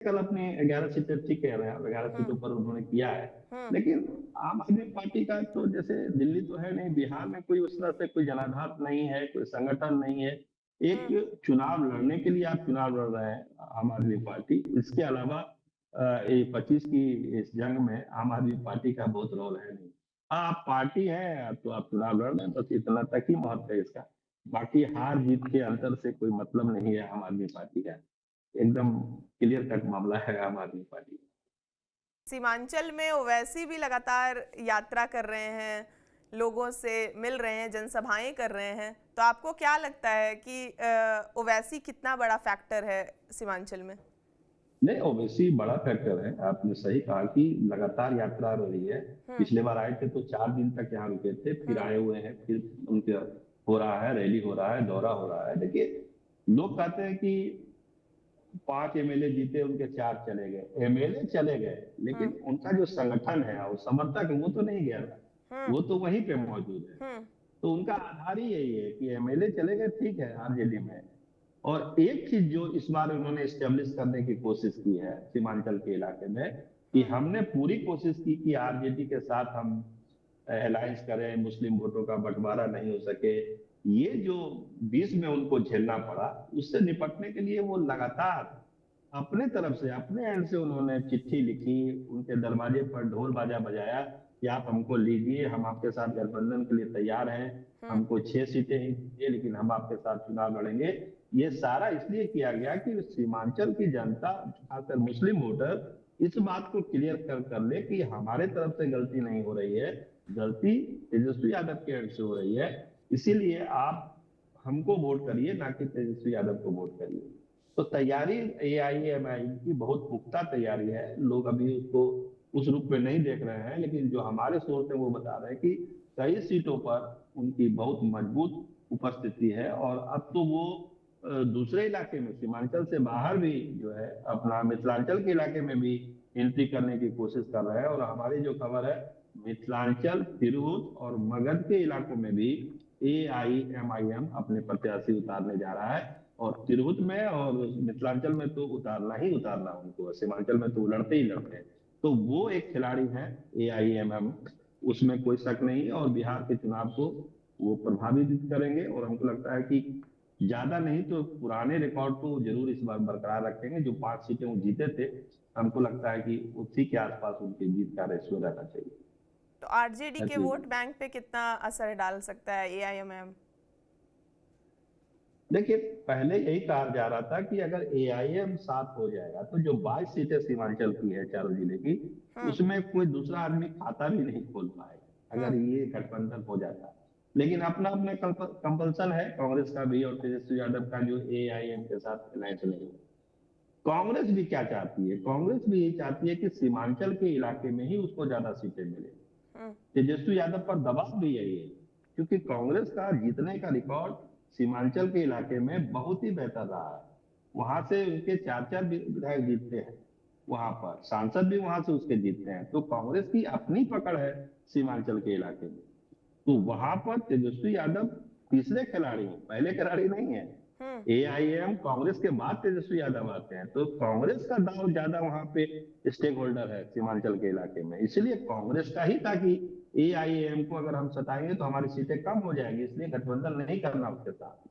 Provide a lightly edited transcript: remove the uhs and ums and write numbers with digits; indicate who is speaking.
Speaker 1: कल अपने 11 सीटें, ठीक कह रहे हैं आप, 11
Speaker 2: हम्म।
Speaker 1: सीटों पर उन्होंने किया है।
Speaker 2: हम्म।
Speaker 1: लेकिन आम आदमी पार्टी का तो जैसे दिल्ली तो है नहीं, बिहार में कोई उस तरह से कोई जनाधार नहीं है, कोई संगठन नहीं है। एक
Speaker 2: हम्म।
Speaker 1: चुनाव लड़ने के लिए आप चुनाव लड़ रहे हैं आम आदमी पार्टी। इसके अलावा ये 25 की इस जंग में आम आदमी पार्टी का बहुत रोल है नहीं। हाँ, आप पार्टी है तो आप चुनाव लड़ रहे हैं, बस इतना तक ही महत्व है इसका। बाकी हार जीत के अंतर से कोई मतलब नहीं है आम आदमी पार्टी का। एकदम क्लियर कट मामला है आम आदमी पार्टी।
Speaker 2: सीमांचल में ओवैसी भी लगातार यात्रा कर रहे हैं, लोगों से मिल रहे हैं, जनसभाएं कर रहे हैं। तो आपको क्या लगता है कि ओवैसी कितना बड़ा फैक्टर है सीमांचल में?
Speaker 1: नहीं, ओबीसी बड़ा फैक्टर है। आपने सही कहा कि लगातार यात्रा हो रही है।
Speaker 2: हम्म।
Speaker 1: पिछले बार आए थे तो 4 दिन तक यहाँ रुके थे, फिर
Speaker 2: हम्म।
Speaker 1: आए हुए हैं, फिर उनके हो रहा है, रैली हो रहा है, दौरा हो रहा है। देखिए, लोग कहते हैं कि 5 एमएलए जीते, उनके 4 चले गए। एमएलए चले गए, लेकिन
Speaker 2: हम्म।
Speaker 1: उनका जो संगठन है और समर्थक, वो तो नहीं गया था।
Speaker 2: हम्म।
Speaker 1: वो तो वहीं पे मौजूद है।
Speaker 2: हम्म।
Speaker 1: तो उनका आधार ही यही है कि एमएलए चले गए, ठीक है, आरजेडी में। और एक चीज जो इस बार उन्होंने स्टेब्लिश करने की कोशिश की है सीमांचल के इलाके में, कि
Speaker 2: हम्म।
Speaker 1: हमने पूरी कोशिश की कि आरजेडी के साथ हम अलायंस करें, मुस्लिम वोटों का बंटवारा नहीं हो सके। ये जो बीच में उनको झेलना पड़ा, उससे निपटने के लिए वो लगातार अपने तरफ से, अपने एंड से उन्होंने चिट्ठी लिखी, उनके दरवाजे पर ढोल बाजा बजाया कि आप हमको लीजिए, हम आपके साथ गठबंधन के लिए तैयार हैं।
Speaker 2: हम्म।
Speaker 1: हमको 6 सीटें ही दीजिए, लेकिन हम आपके साथ चुनाव लड़ेंगे। ये सारा इसलिए किया गया कि सीमांचल की जनता, खासकर मुस्लिम वोटर, इस बात को क्लियर कर ले कि हमारे तरफ से गलती नहीं हो रही है, गलती तेजस्वी यादव के एंड से हो रही है। इसीलिए आप हमको वोट करिए, ना कि तेजस्वी यादव को वोट करिए। तो तैयारी एआईएमआई की बहुत पुख्ता तैयारी है। लोग अभी उसको उस रूप में नहीं देख रहे हैं, लेकिन जो हमारे सोर्स है वो बता रहे हैं कि कई सीटों पर उनकी बहुत मजबूत उपस्थिति है। और अब तो वो दूसरे इलाके में, सीमांचल से बाहर भी जो है, अपना मिथिलांचल के इलाके में भी एंट्री करने की कोशिश कर रहे हैं। और हमारी जो खबर है, मिथिलांचल, तिरहुत और मगध के इलाकों में भी एआईएमआईएम अपने प्रत्याशी उतारने जा रहा है। और तिरहुत में और मिथिलांचल में तो उतारना ही उतारना उनको, सीमांचल में तो लड़ते ही लड़ते हैं। तो वो एक खिलाड़ी है एआईएमएम, उसमें कोई शक नहीं है। और बिहार के चुनाव को वो प्रभावित करेंगे। और हमको लगता है कि ज्यादा नहीं तो पुराने रिकॉर्ड को जरूर इस बार बरकरार रखेंगे। जो 5 सीटें वो जीते थे, हमको लगता है कि उसी के आसपास उनकी जीत का रेशियो रहना चाहिए।
Speaker 2: तो आरजेडी के
Speaker 1: ऐसी
Speaker 2: वोट बैंक पे कितना असर डाल सकता है एआईएमआईएम?
Speaker 1: देखिए, पहले यही कहा जा रहा था कि अगर एआईएम साथ हो जाएगा तो जो 22 सीटें सीमांचल की है, चारों जिले की,
Speaker 2: हम्म।
Speaker 1: उसमें कोई दूसरा आदमी खाता भी नहीं खोल पाएगा
Speaker 2: हम्म।
Speaker 1: अगर ये गठबंधन हो जाता। लेकिन अपना अपना कंपल्सन है, कांग्रेस का भी और तेजस्वी यादव का, जो एआईएम के साथ अलायंस नहीं है। कांग्रेस भी क्या चाहती है? कांग्रेस भी यही चाहती है कि सीमांचल के इलाके में ही उसको ज्यादा सीटें मिले।
Speaker 2: हम्म।
Speaker 1: तेजस्वी यादव पर दबाव भी यही है, क्योंकि कांग्रेस का जीतने का रिकॉर्ड सीमांचल के इलाके में बहुत ही बेहतर रहा है। वहां से उनके 4 4 विधायक जीतते हैं, वहां पर सांसद भी वहां से उसके जीतते हैं। तो कांग्रेस की अपनी पकड़ है सीमांचल के इलाके में। तो वहां पर तेजस्वी यादव तीसरे खिलाड़ी हैं, पहले खिलाड़ी नहीं है।
Speaker 2: हम्म।
Speaker 1: एआईएम कांग्रेस के बाद तेजस्वी यादव आते हैं, तो कांग्रेस का दाव ज्यादा वहां पे स्टेक होल्डर है सीमांचल के इलाके में। इसलिए कांग्रेस का ही, ताकि एआईएम को अगर हम सताएंगे तो हमारी सीटें कम हो जाएंगी, इसलिए गठबंधन नहीं करना उसके साथ।